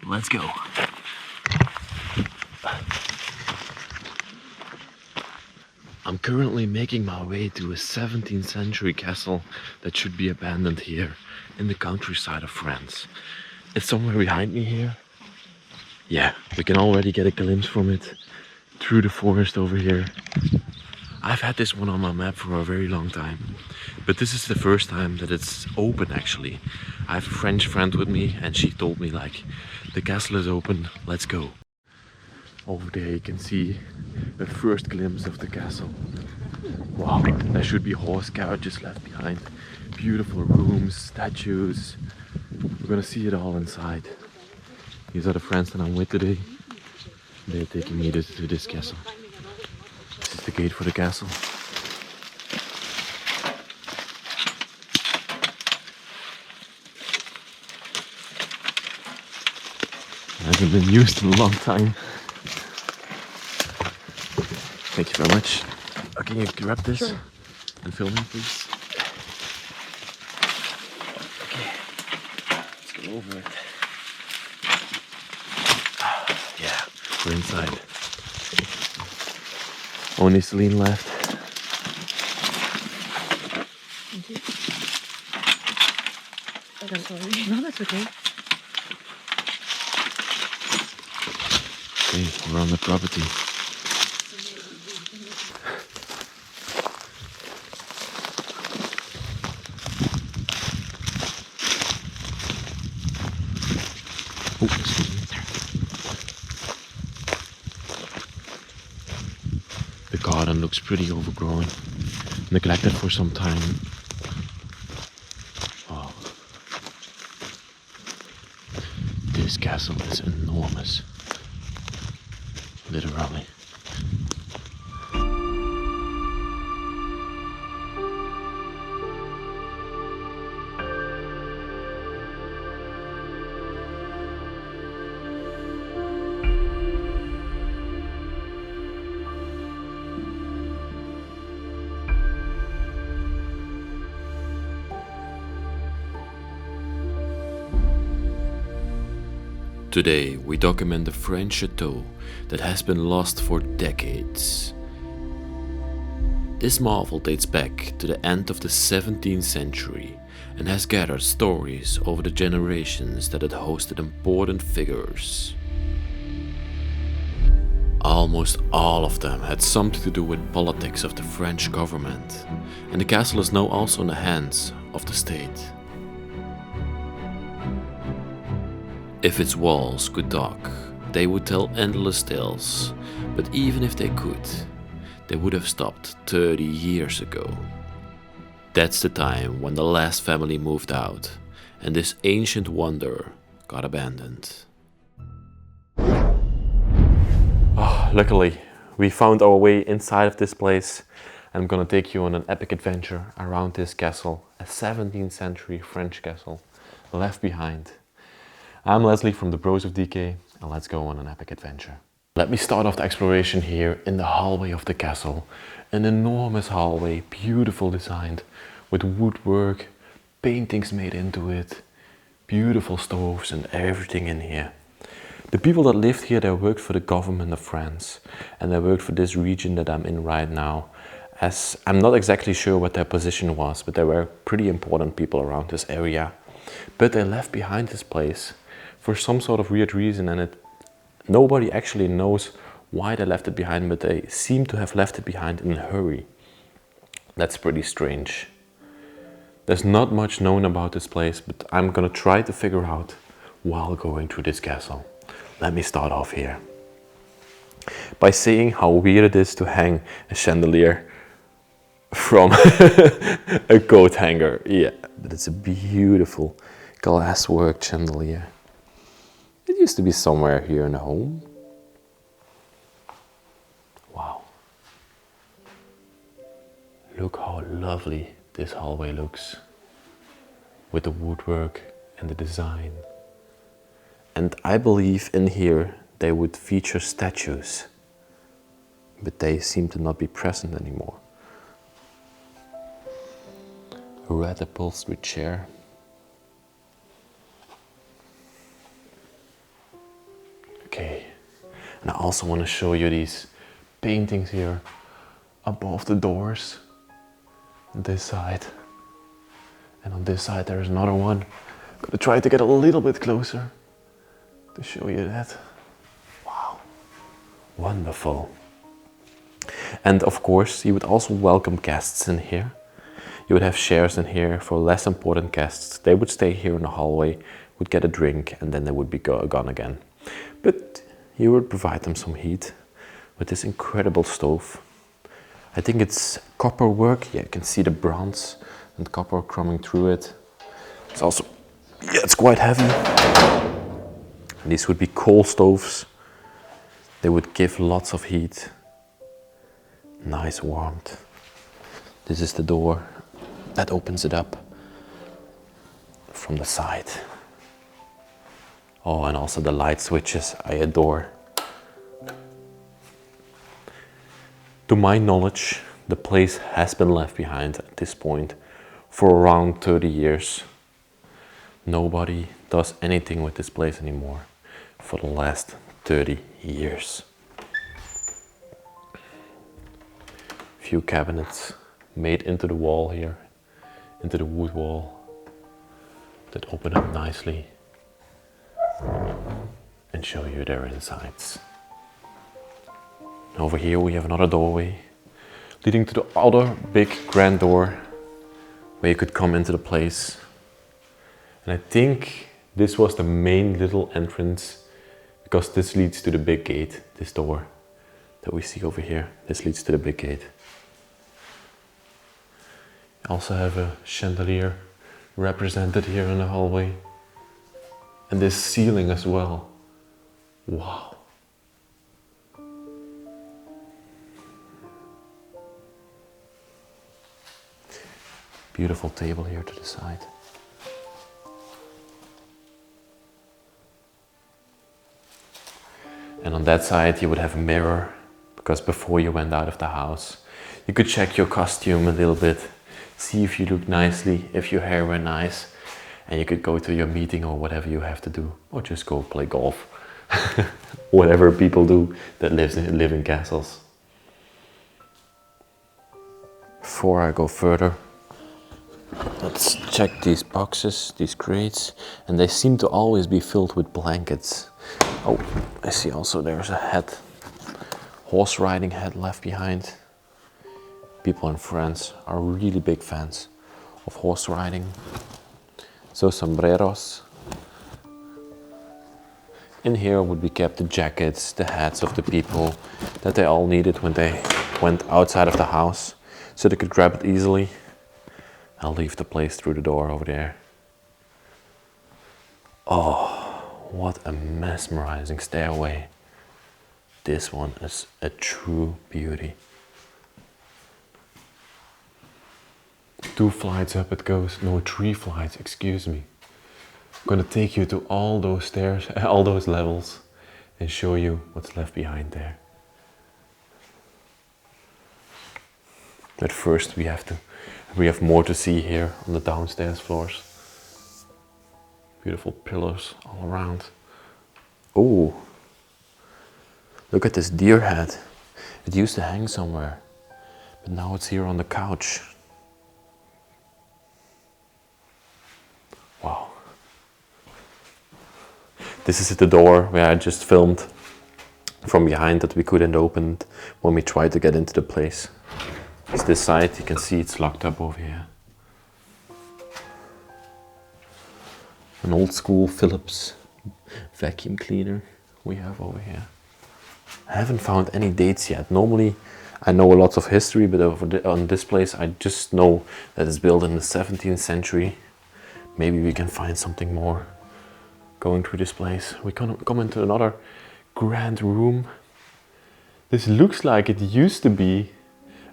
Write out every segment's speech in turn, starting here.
Let's go. I'm currently making my way to a 17th century castle that should be abandoned here in the countryside of France. It's somewhere behind me here. Yeah, we can already get a glimpse from it through the forest over here. I've had this one on my map for a very long time, but this is the first time that it's open actually. I have a French friend with me and she told me like, the castle is open, let's go. Over there you can see the first glimpse of the castle. Wow, there should be horse carriages left behind. Beautiful rooms, statues. We're gonna see it all inside. These are the friends that I'm with today. They're taking me to this castle. This is the gate for the castle. It hasn't been used in a long time. Thank you very much. Can you grab this? Sure. And film me, please? Okay, let's go over it. Yeah, we're inside. Only Celine left. Thank you. I'm sorry. No, that's okay. Okay, we're on the property. Oh, excuse me. The garden looks pretty overgrown, neglected for some time. Wow. This castle is enormous. Literally. Today we document the French chateau that has been lost for decades. This marvel dates back to the end of the 17th century and has gathered stories over the generations that it hosted important figures. Almost all of them had something to do with politics of the French government, and the castle is now also in the hands of the state. If its walls could talk, they would tell endless tales, but even if they could, they would have stopped 30 years ago. That's the time when the last family moved out, and this ancient wonder got abandoned. Oh, luckily, we found our way inside of this place. I'm gonna take you on an epic adventure around this castle, a 17th century French castle, left behind. I'm Lesley from the Bros of Decay, and let's go on an epic adventure. Let me start off the exploration here in the hallway of the castle. An enormous hallway, beautiful designed, with woodwork, paintings made into it, beautiful stoves and everything in here. The people that lived here, they worked for the government of France, and they worked for this region that I'm in right now. As I'm not exactly sure what their position was, but they were pretty important people around this area. But they left behind this place for some sort of weird reason, and nobody actually knows why they left it behind, but they seem to have left it behind in a hurry. That's pretty strange. There's not much known about this place, but I'm gonna try to figure out while going through this castle. Let me start off here by saying how weird it is to hang a chandelier from a coat hanger. Yeah, but it's a beautiful glasswork chandelier. It used to be somewhere here in the home. Wow. Look how lovely this hallway looks, with the woodwork and the design. And I believe in here they would feature statues, but they seem to not be present anymore. A red upholstery chair. And I also want to show you these paintings here above the doors on this side. And on this side there's another one. I'm gonna try to get a little bit closer to show you that. Wow, wonderful. And of course, you would also welcome guests in here. You would have chairs in here for less important guests. They would stay here in the hallway, would get a drink, and then they would be gone again. But you would provide them some heat with this incredible stove. I think it's copper work. Yeah, you can see the bronze and copper coming through it. It's also, yeah, it's quite heavy. And these would be coal stoves. They would give lots of heat. Nice warmth. This is the door that opens it up from the side. Oh, and also the light switches I adore. To my knowledge, the place has been left behind at this point for around 30 years. Nobody does anything with this place anymore for the last 30 years. Few cabinets made into the wall here, into the wood wall, that open up nicely and show you their insides. Over here we have another doorway leading to the other big grand door where you could come into the place. And I think this was the main little entrance because this leads to the big gate, this door that we see over here. This leads to the big gate. You also have a chandelier represented here in the hallway. And this ceiling as well. Wow. Beautiful table here to the side. And on that side you would have a mirror, because before you went out of the house, you could check your costume a little bit, see if you look nicely, if your hair were nice, and you could go to your meeting or whatever you have to do, or just go play golf. Whatever people do that live in castles. Before I go further, let's check these boxes, these crates, and they seem to always be filled with blankets. Oh, I see also there's a head, horse riding head left behind. People in France are really big fans of horse riding. So sombreros. In here would be kept the jackets, the hats of the people that they all needed when they went outside of the house, so they could grab it easily. I'll leave the place through the door over there. Oh, what a mesmerizing stairway. This one is a true beauty. 2 flights up it goes, no 3 flights, excuse me. I'm gonna take you to all those stairs, all those levels, and show you what's left behind there. But first we have more to see here on the downstairs floors. Beautiful pillars all around. Oh, look at this deer head. It used to hang somewhere, but now it's here on the couch. Wow. This is the door where I just filmed from behind that we couldn't open when we tried to get into the place. It's this side, you can see it's locked up over here. An old school Philips vacuum cleaner we have over here. I haven't found any dates yet. Normally I know a lot of history, but on this place I just know that it's built in the 17th century. Maybe we can find something more going through this place. We come into another grand room. This looks like it used to be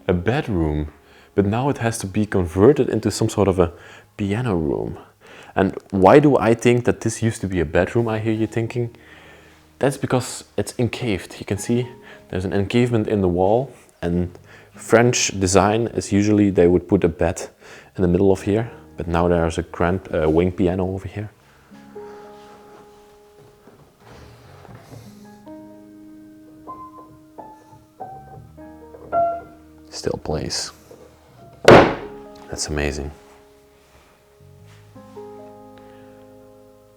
a bedroom, but now it has to be converted into some sort of a piano room. And why do I think that this used to be a bedroom, I hear you thinking? That's because it's encaved. You can see there's an encavement in the wall, and French design is usually they would put a bed in the middle of here, but now there's a grand wing piano over here. still plays. That's amazing.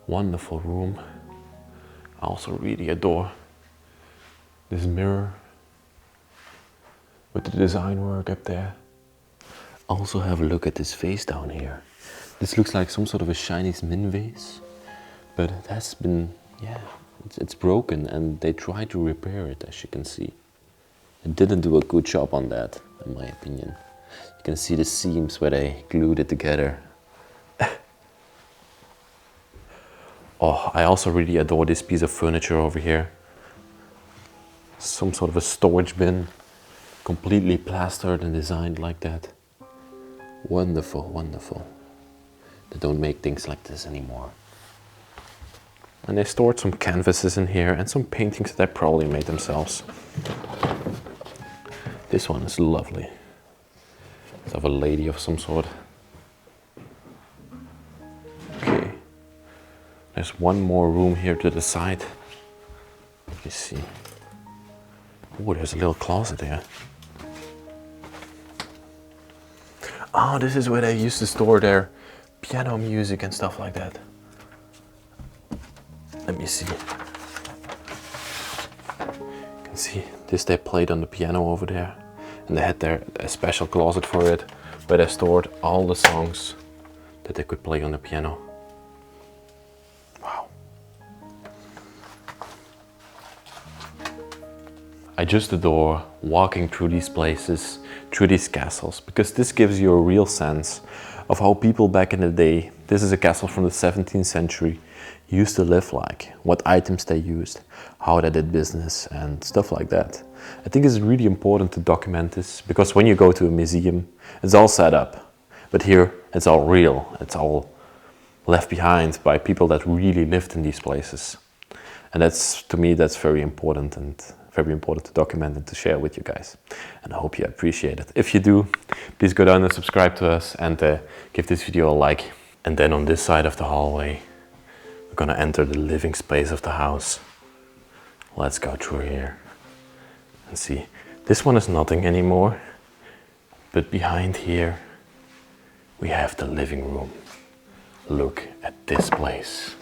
Wonderful room. I also really adore this mirror with the design work up there. Also have a look at this vase down here. This looks like some sort of a Chinese min vase, but it has been, yeah, it's broken and they tried to repair it, as you can see. They didn't do a good job on that, in my opinion. You can see the seams where they glued it together. Oh, I also really adore this piece of furniture over here. Some sort of a storage bin, completely plastered and designed like that. Wonderful, wonderful. They don't make things like this anymore. And they stored some canvases in here and some paintings that they probably made themselves. This one is lovely. It's of a lady of some sort. Okay. There's one more room here to the side. Let me see. Oh, there's a little closet here. Oh, this is where they used to store their piano music and stuff like that. Let me see. You can see this they played on the piano over there. And they had a special closet for it, where they stored all the songs that they could play on the piano. Wow. I just adore walking through these places, through these castles, because this gives you a real sense of how people back in the day, this is a castle from the 17th century, used to live like, what items they used, how they did business and stuff like that. I think it's really important to document this, because when you go to a museum, it's all set up, but here it's all real, it's all left behind by people that really lived in these places. And that's, to me, that's very important, and very important to document and to share with you guys. And I hope you appreciate it. If you do, please go down and subscribe to us and give this video a like. And then on this side of the hallway, we're gonna enter the living space of the house. Let's go through here and see. This one is nothing anymore, but behind here we have the living room. Look at this place.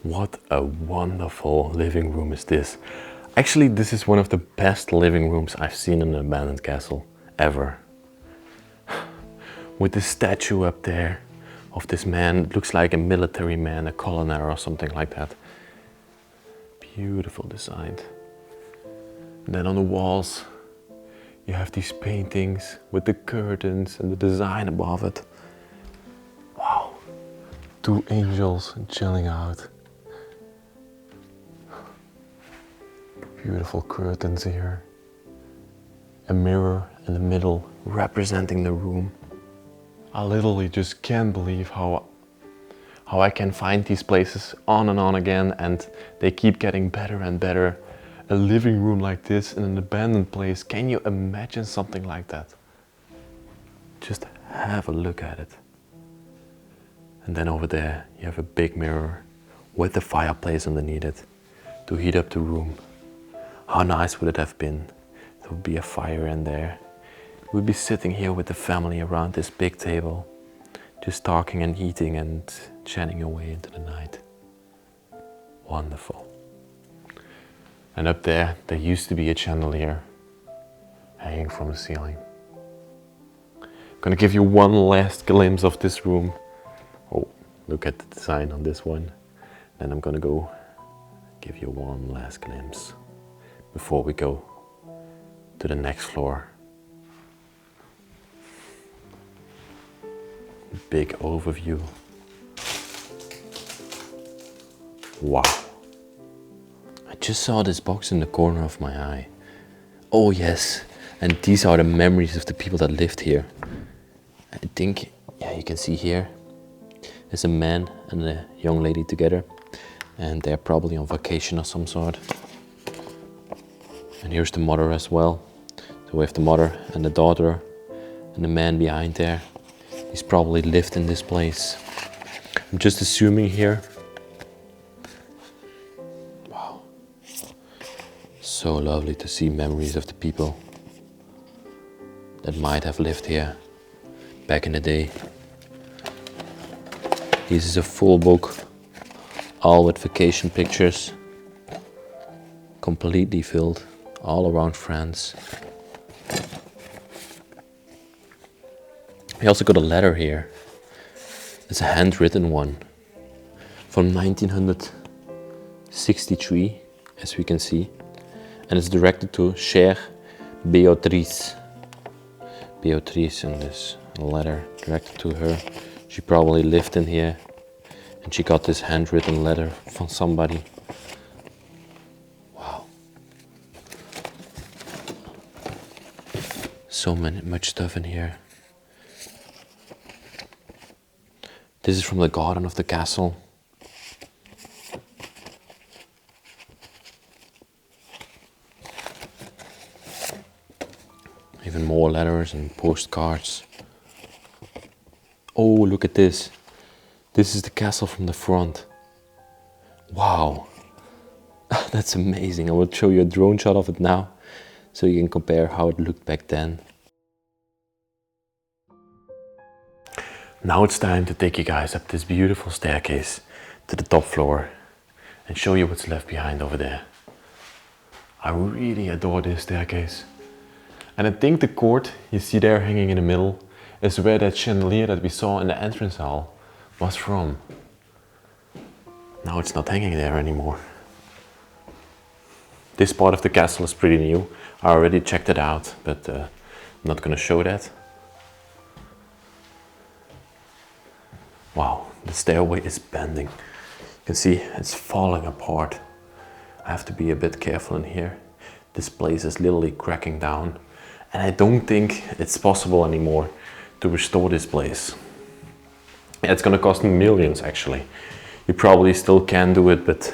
What a wonderful living room is this. Actually, this is one of the best living rooms I've seen in an abandoned castle ever. With this statue up there of this man, it looks like a military man, a colonel or something like that. Beautiful design. And then on the walls, you have these paintings with the curtains and the design above it. Wow, two angels chilling out. Beautiful curtains here. A mirror in the middle representing the room. I literally just can't believe how I can find these places on and on again, and they keep getting better and better. A living room like this in an abandoned place, can you imagine something like that? Just have a look at it. And then over there you have a big mirror with the fireplace underneath it to heat up the room. How nice would it have been? There would be a fire in there. We'd be sitting here with the family around this big table, just talking and eating and chatting away into the night. Wonderful. And up there used to be a chandelier hanging from the ceiling. I'm gonna give you one last glimpse of this room. Oh, look at the design on this one. Then I'm gonna go give you one last glimpse before we go to the next floor. Big overview. Wow. I just saw this box in the corner of my eye. Oh yes, and these are the memories of the people that lived here. I think, yeah, you can see here, there's a man and a young lady together, and they're probably on vacation of some sort. And here's the mother as well. So we have the mother and the daughter and the man behind there. He's probably lived in this place. I'm just assuming here. Wow. So lovely to see memories of the people that might have lived here back in the day. This is a full book, all with vacation pictures, completely filled, all around France. We also got a letter here. It's a handwritten one from 1963, as we can see, and it's directed to Chère Béatrice. Beatrice in this letter directed to her. She probably lived in here and she got this handwritten letter from somebody. Wow. So much stuff in here. This is from the garden of the castle. Even more letters and postcards. Oh, look at this. This is the castle from the front. Wow. That's amazing. I will show you a drone shot of it now, so you can compare how it looked back then. Now it's time to take you guys up this beautiful staircase to the top floor and show you what's left behind over there. I really adore this staircase. And I think the cord you see there hanging in the middle is where that chandelier that we saw in the entrance hall was from. Now it's not hanging there anymore. This part of the castle is pretty new. I already checked it out, but I'm not gonna show that. Wow, the stairway is bending. You can see it's falling apart. I have to be a bit careful in here. This place is literally cracking down. And I don't think it's possible anymore to restore this place. Yeah, it's gonna cost millions actually. You probably still can do it, but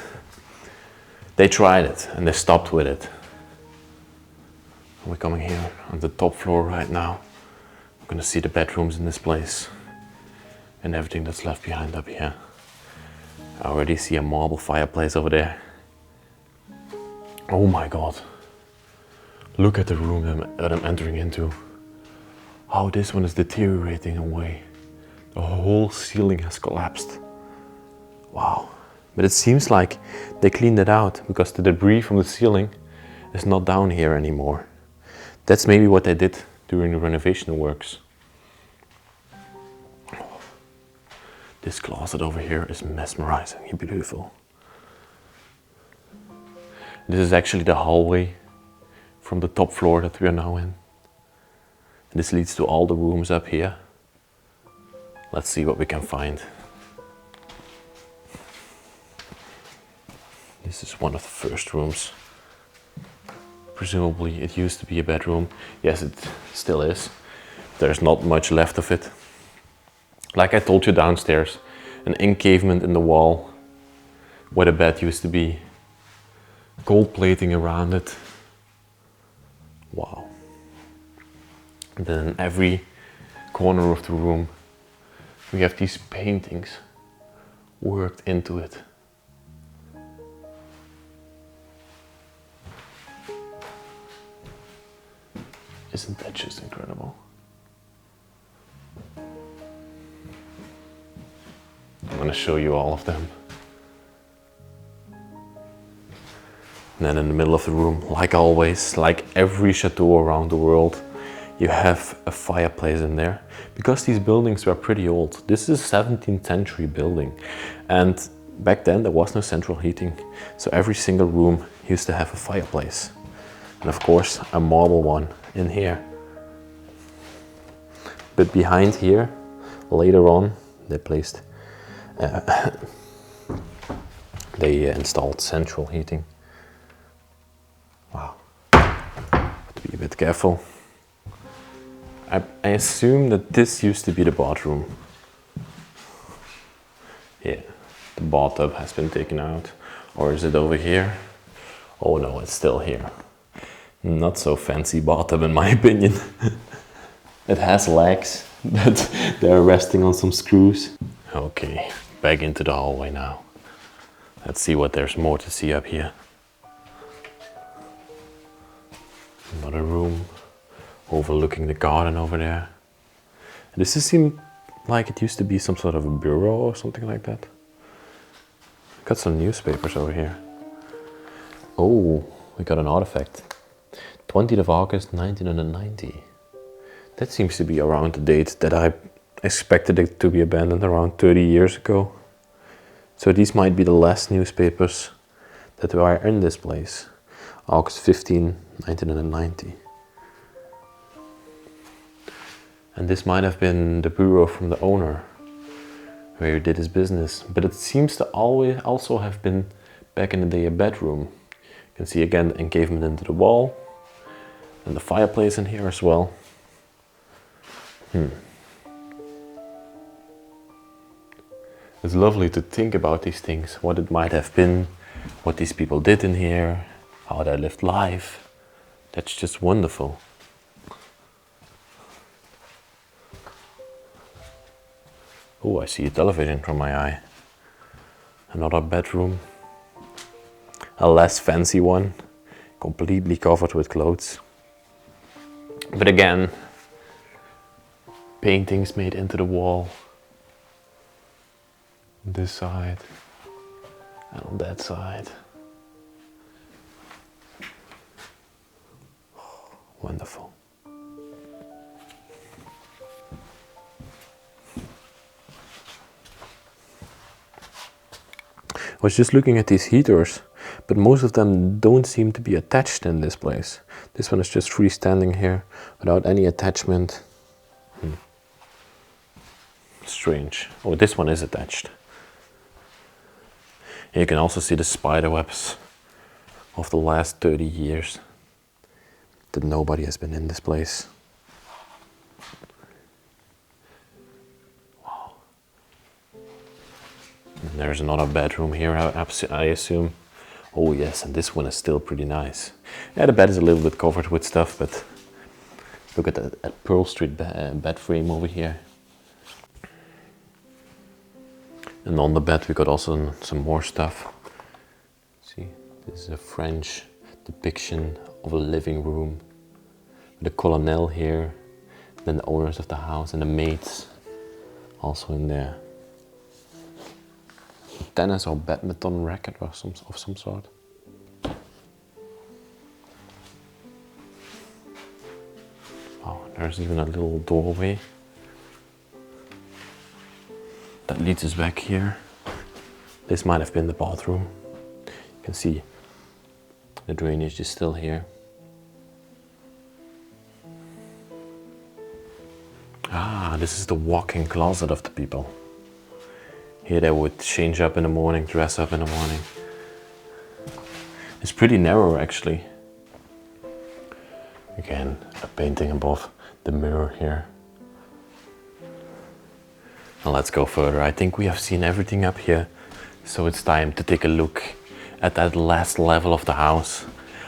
they tried it and they stopped with it. We're coming here on the top floor right now. We're gonna see the bedrooms in this place and everything that's left behind up here. I already see a marble fireplace over there. Oh my God. Look at the room that I'm entering into. How this one is deteriorating away. The whole ceiling has collapsed. Wow. But it seems like they cleaned it out because the debris from the ceiling is not down here anymore. That's maybe what they did during the renovation works. This closet over here is mesmerizingly beautiful. This is actually the hallway from the top floor that we are now in. This leads to all the rooms up here. Let's see what we can find. This is one of the first rooms. Presumably it used to be a bedroom. Yes, it still is. There's not much left of it. Like I told you downstairs, an encavement in the wall where the bed used to be. Gold plating around it. Wow. And then in every corner of the room we have these paintings worked into it. Isn't that just incredible? I'm gonna show you all of them. And then in the middle of the room, like always, like every chateau around the world, you have a fireplace in there. Because these buildings were pretty old. This is a 17th century building. And back then there was no central heating. So every single room used to have a fireplace. And of course, a marble one in here. But behind here, later on, they placed, they installed central heating. Wow. Have to be a bit careful. I assume that this used to be the bathroom. Yeah, the bathtub has been taken out. Or is it over here? Oh no, it's still here. Not so fancy bathtub in my opinion. It has legs, but they're resting on some screws. Okay, back into the hallway now. Let's see what there's more to see up here. Another room overlooking the garden over there. Does this seem like it used to be some sort of a bureau or something like that? Got some newspapers over here. Oh, we got an artifact. 20th of August 1990. That seems to be around the date that I expected it to be abandoned, around 30 years ago. So these might be the last newspapers that were in this place. August 15, 1990. And this might have been the bureau from the owner, where he did his business. But it seems to always also have been, back in the day, a bedroom. You can see again encavement into the wall, and the fireplace in here as well. It's lovely to think about these things, what it might have been, what these people did in here, how they lived life. That's just wonderful. Oh, I see a television from my eye. Another bedroom. A less fancy one, completely covered with clothes. But again, paintings made into the wall. On this side and on that side. Wonderful. I was just looking at these heaters, but most of them don't seem to be attached in this place. This one is just freestanding here without any attachment. Strange. Oh, this one is attached. And you can also see the spider webs of the last 30 years that nobody has been in this place. Wow. And there's another bedroom here, I assume. Oh yes, and this one is still pretty nice. Yeah, the bed is a little bit covered with stuff, but look at that Pearl Street bed frame over here. And on the bed we got also some more stuff. See, this is a French depiction of a living room. The colonel here, then the owners of the house and the maids also in there. A tennis or badminton racket or of some sort. Oh, there's even a little doorway that leads us back here. This might have been the bathroom. You can see the drainage is still here. Ah, this is the walk-in closet of the people. Here they would change up in the morning, dress up in the morning. It's pretty narrow actually. Again, a painting above the mirror here. Now let's go further. I think we have seen everything up here, so it's time to take a look at that last level of the house.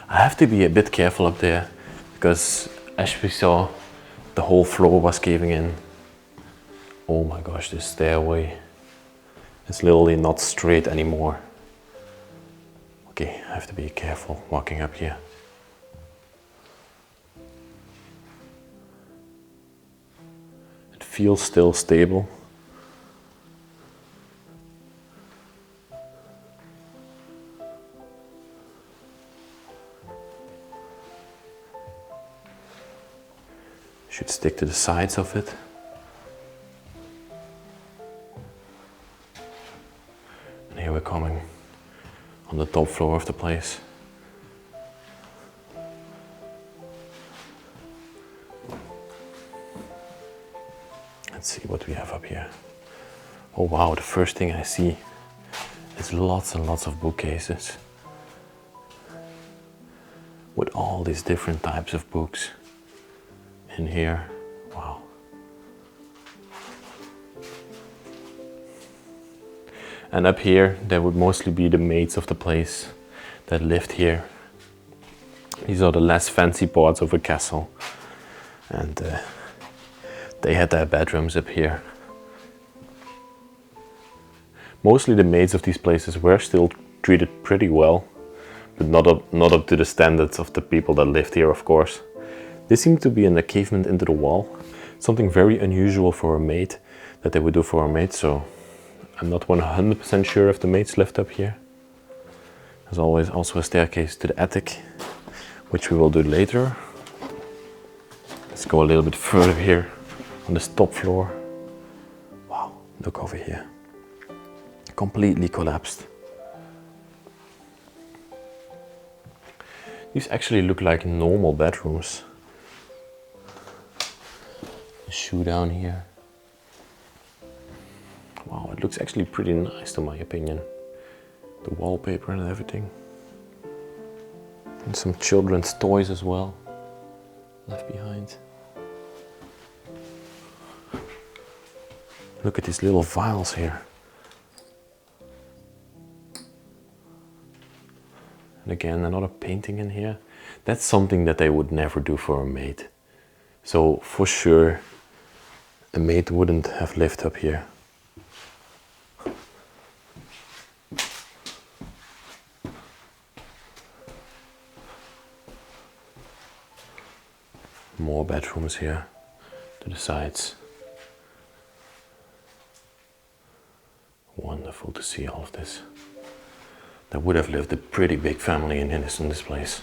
I have to be a bit careful up there, because as we saw, the whole floor was caving in. Oh my gosh, this stairway is literally not straight anymore. Okay, I have to be careful walking up here. It feels still stable. Should stick to the sides of it. And here we're coming on the top floor of the place. Let's see what we have up here. Oh wow, the first thing I see is lots and lots of bookcases with all these different types of books in here. Wow. And up here, there would mostly be the maids of the place that lived here. These are the less fancy parts of a castle. And they had their bedrooms up here. Mostly the maids of these places were still treated pretty well, but not up to the standards of the people that lived here, of course. This seemed to be an cavement into the wall, something very unusual for a maid that they would do for a maid, so I'm not 100% sure if the maids lived up here. There's always also a staircase to the attic, which we will do later. Let's go a little bit further here on this top floor. Wow, look over here. Completely collapsed. These actually look like normal bedrooms. A shoe down here. Wow, it looks actually pretty nice to my opinion. The wallpaper and everything. And some children's toys as well, left behind. Look at these little vials here. And again, another painting in here. That's something that they would never do for a maid. So for sure, a maid wouldn't have lived up here. More bedrooms here to the sides. Wonderful to see all of this. There would have lived a pretty big family in this place.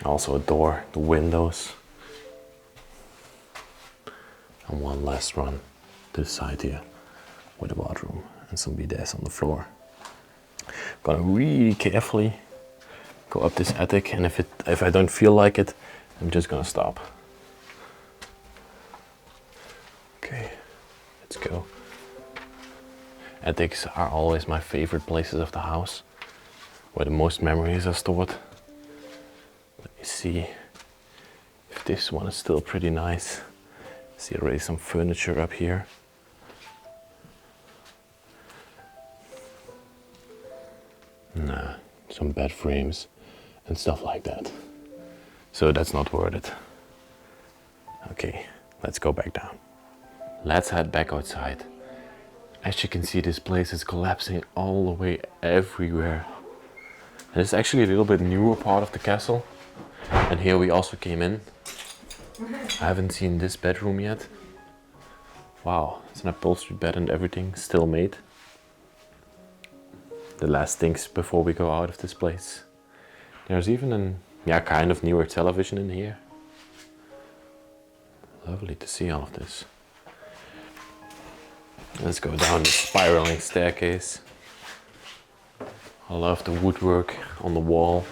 Also a door, the windows. And one last run to the side here with a bathroom and some bidets on the floor. Gonna really carefully go up this attic, and if I don't feel like it, I'm just gonna stop. Okay, let's go. Attics are always my favorite places of the house, where the most memories are stored. Let me see if this one is still pretty nice. See already some furniture up here. Nah, some bed frames and stuff like that. So that's not worth it. Okay, let's go back down. Let's head back outside. As you can see, this place is collapsing all the way everywhere. And it's actually a little bit newer part of the castle. And here we also came in. I haven't seen this bedroom yet. Wow, it's an upholstered bed and everything, still made. The last things before we go out of this place. There's even a kind of newer television in here. Lovely to see all of this. Let's go down the spiraling staircase. I love the woodwork on the wall.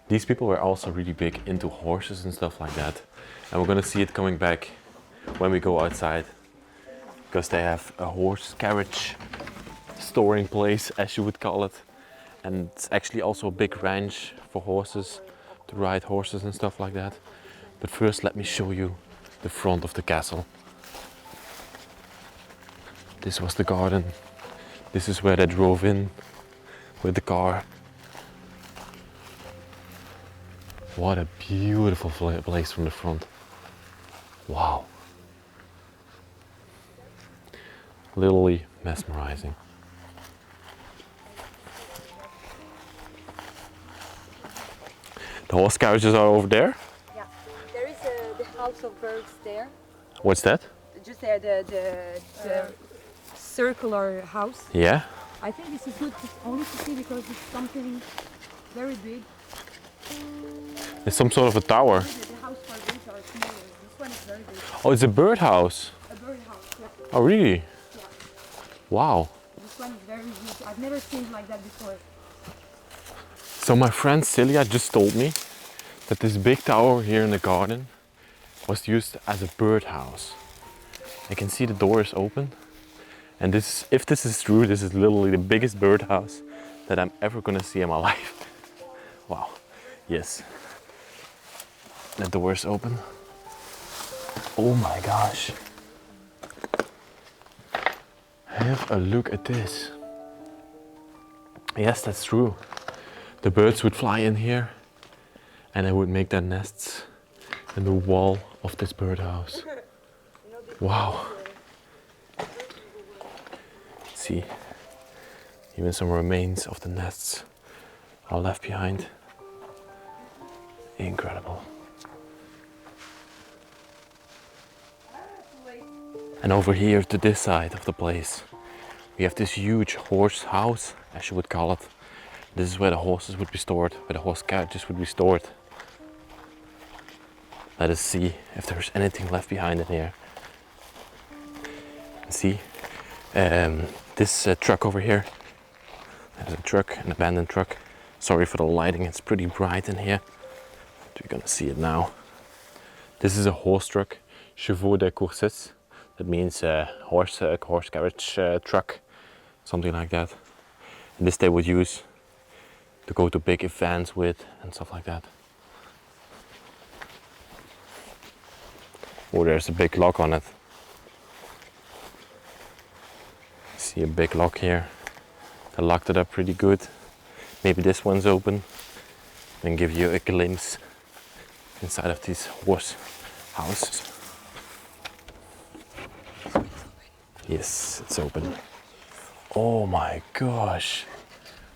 These people were also really big into horses and stuff like that. And we're gonna see it coming back when we go outside. Because they have a horse carriage storing place, as you would call it. And it's actually also a big ranch for horses, to ride horses and stuff like that. But first let me show you the front of the castle. This was the garden. This is where they drove in with the car. What a beautiful place from the front. Wow. Literally mesmerizing. The horse carriages are over there. Yeah, there is the house of birds there. What's that? Just there, the circular house. Yeah. I think this is good only to see because it's something very big. It's some sort of a tower. The house for birds are smaller. This one is very big. Oh, it's a birdhouse. A bird house, yeah. Oh, really? Yeah. Wow. This one is very huge. I've never seen it like that before. So my friend Celia just told me that this big tower here in the garden was used as a birdhouse. I can see the door is open. And this, if this is true, this is literally the biggest birdhouse that I'm ever gonna see in my life. Wow, yes. The doors open. Oh my gosh. Have a look at this. Yes, that's true. The birds would fly in here and they would make their nests in the wall of this birdhouse. Wow. See, even some remains of the nests are left behind. Incredible. And over here to this side of the place, we have this huge horse house, as you would call it. This is where the horses would be stored, where the horse carriages would be stored. Let us see if there's anything left behind in here. See, this truck over here, there's a truck, an abandoned truck. Sorry for the lighting, it's pretty bright in here. But you're gonna see it now. This is a horse truck, chevaux de courses. That means horse carriage truck, something like that. And this they would use to go to big events with and stuff like that. Oh, there's a big lock on it. See a big lock here. They locked it up pretty good. Maybe this one's open and give you a glimpse inside of these horse houses. Yes, it's open. Oh my gosh.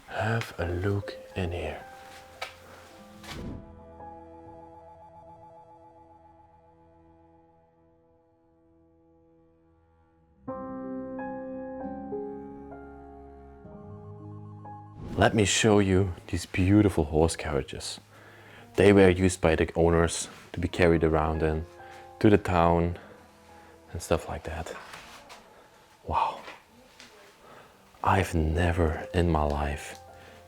Have a look in here. Let me show you these beautiful horse carriages. They were used by the owners to be carried around in to the town and stuff like that. Wow. I've never in my life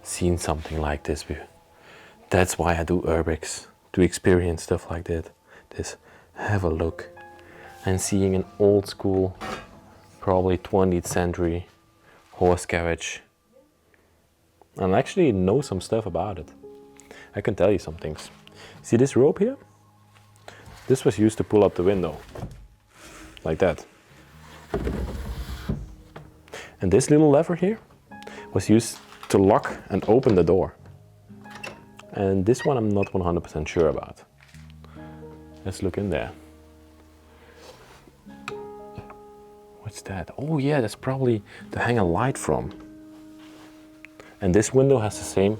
seen something like this. That's why I do urbex, to experience stuff like that. This, have a look. And seeing an old school, probably 20th century horse carriage. And I actually know some stuff about it. I can tell you some things. See this rope here? This was used to pull up the window, like that. And this little lever here was used to lock and open the door. And this one I'm not 100% sure about. Let's look in there. What's that? Oh yeah, that's probably to hang a light from. And this window has the same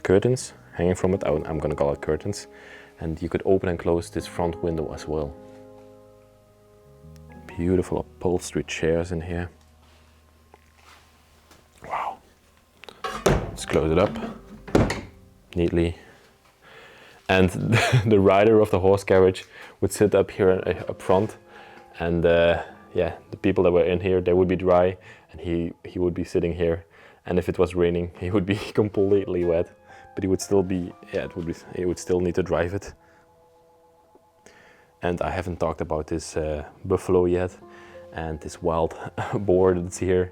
curtains hanging from it. I'm gonna call it curtains. And you could open and close this front window as well. Beautiful upholstery chairs in here. Wow. Let's close it up neatly. And the rider of the horse carriage would sit up here up front. And yeah, the people that were in here, they would be dry. And he would be sitting here. And if it was raining, he would be completely wet. But he would still be, yeah, he would still need to drive it. And I haven't talked about this buffalo yet, and this wild boar that's here.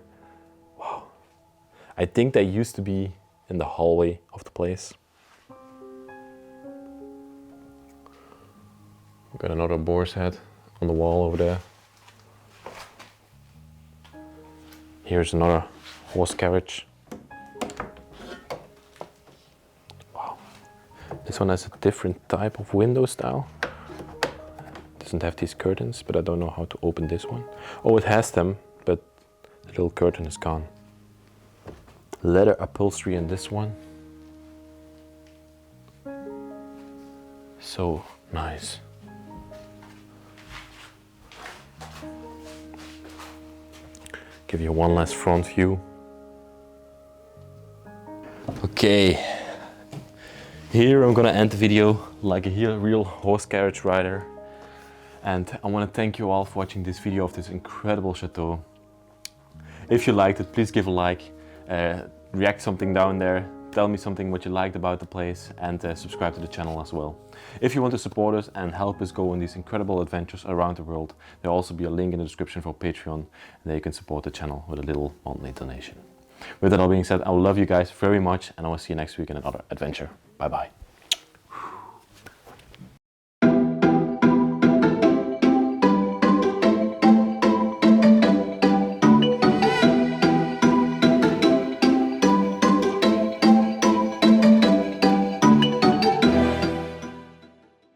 Wow. I think they used to be in the hallway of the place. We've got another boar's head on the wall over there. Here's another horse carriage. Wow. This one has a different type of window style. Doesn't have these curtains, but I don't know how to open this one. Oh, it has them, but the little curtain is gone. Leather upholstery in this one. So nice. Give you one last front view. Okay, here I'm gonna end the video like a real horse carriage rider. And I want to thank you all for watching this video of this incredible chateau. If you liked it, please give a like, react something down there, tell me something what you liked about the place, and subscribe to the channel as well. If you want to support us and help us go on these incredible adventures around the world, there'll also be a link in the description for Patreon, and there you can support the channel with a little monthly donation. With that all being said, I will love you guys very much, and I will see you next week in another adventure. Bye bye.